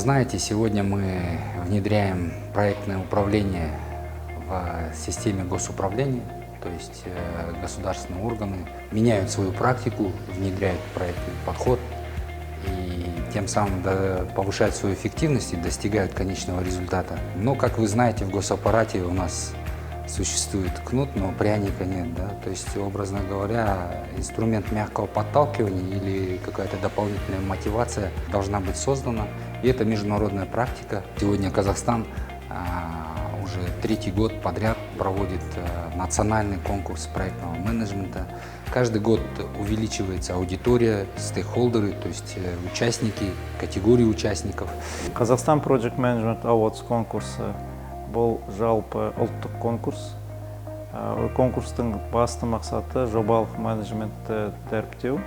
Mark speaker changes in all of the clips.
Speaker 1: знаете, сегодня мы внедряем проектное управление в системе госуправления, то есть государственные органы меняют свою практику, внедряют проектный подход и тем самым повышают свою эффективность и достигают конечного результата. Но, как вы знаете, в госаппарате у нас существует кнут, но пряника нет, да? То есть, образно говоря, инструмент мягкого подталкивания или какая-то дополнительная мотивация должна быть создана. И это международная практика. Сегодня Казахстан уже третий год подряд проводит национальный конкурс проектного менеджмента. Каждый год увеличивается аудитория, стейкхолдеры, то есть участники, категории участников.
Speaker 2: Казахстан Project Management Awards конкурсы бұл жалпы ұлттық конкурс. Конкурстың басты мақсаты жобалық менеджментті дәріптеу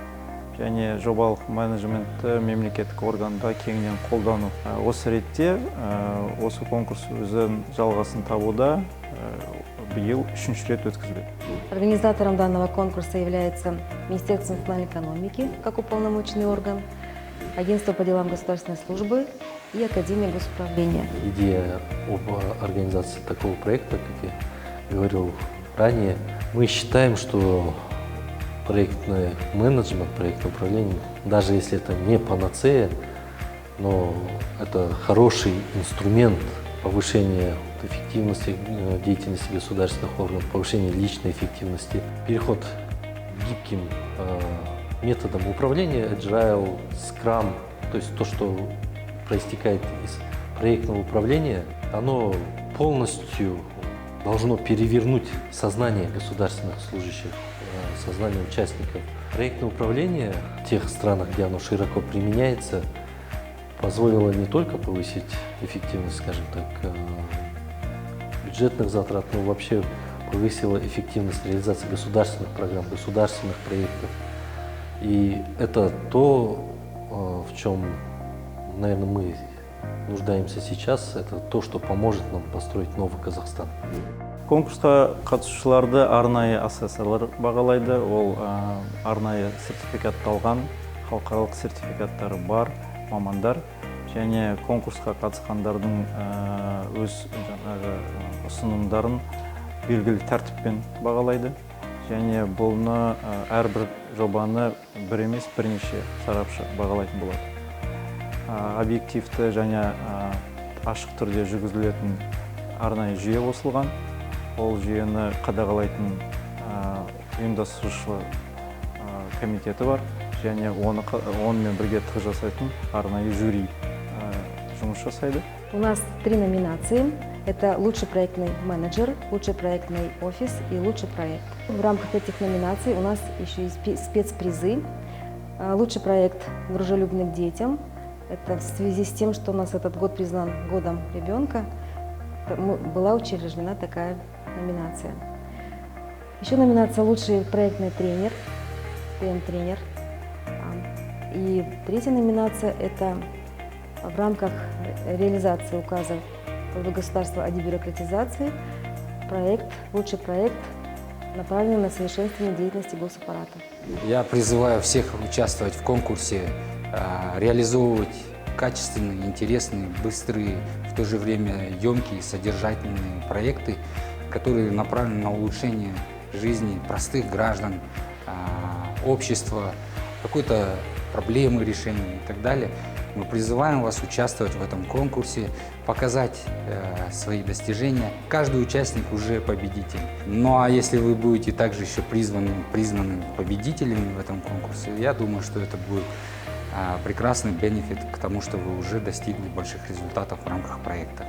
Speaker 2: және жобалық менеджментті мемлекеттік органда кеңінен қолдану. Осы ретте осы конкурс өзінің жалғасын табуда биыл 3-ші рет өткізіледі.
Speaker 3: Организатором данного конкурса является Министерство национальной экономики, как уполномоченный орган, Агентство по делам государственной службы и Академия госуправления.
Speaker 4: Идея об организации такого проекта, как я говорил ранее, мы считаем, что проектный менеджмент, проектное управление, даже если это не панацея, но это хороший инструмент повышения эффективности деятельности государственных органов, повышения личной эффективности. Переход к гибким методам управления, agile, scrum, то есть то, что проистекает из проектного управления, оно полностью должно перевернуть сознание государственных служащих, сознание участников. Проектное управление в тех странах, где оно широко применяется, позволило не только повысить эффективность, скажем так, бюджетных затрат, но вообще повысило эффективность реализации государственных программ, государственных проектов. И это то, в чем, наверное, мы нуждаемся сейчас, это то, что поможет нам построить новый Казахстан.
Speaker 2: Конкурсқа қатысушыларды арнайы ассессорлар бағалайды. Ол арнайы сертификатталған, халықаралық сертификаттары бар мамандар. Және конкурсқа қатысқандардың өз ұсынымдарын белгілі тәртіппен бағалайды. Және бұны әрбір жобаны бір емес бірнеше сарапшы бағалайтын болады. Объективті және ашық түрде жүргізілетін арнайы жүйе қосылған. Ол жүйені қадағалайтын ұйымдастырушы комитеті бар. Және онымен бірге тығыз жасайтын арнайы жюри жұмыс жасайды.
Speaker 3: У нас 3 номинации. Это лучший проектный менеджер, лучший проектный офис и лучший проект. В рамках этих номинаций у нас еще и спецпризы. Лучший проект «Дружелюбный к детям». Это в связи с тем, что у нас этот год признан годом ребенка, была учреждена такая номинация. Еще номинация «Лучший проектный тренер», ПМ-тренер. И третья номинация – это в рамках реализации указа государства о дебюрократизации лучший проект, направленный на совершенствование деятельности госаппарата.
Speaker 1: Я призываю всех участвовать в конкурсе, реализовывать качественные, интересные, быстрые, в то же время емкие, содержательные проекты, которые направлены на улучшение жизни простых граждан, общества, какой-то проблемы решения и так далее. Мы призываем вас участвовать в этом конкурсе, показать свои достижения. Каждый участник уже победитель. Ну а если вы будете также еще признаны победителями в этом конкурсе, я думаю, что это будет прекрасный бенефит к тому, что вы уже достигли больших результатов в рамках проекта.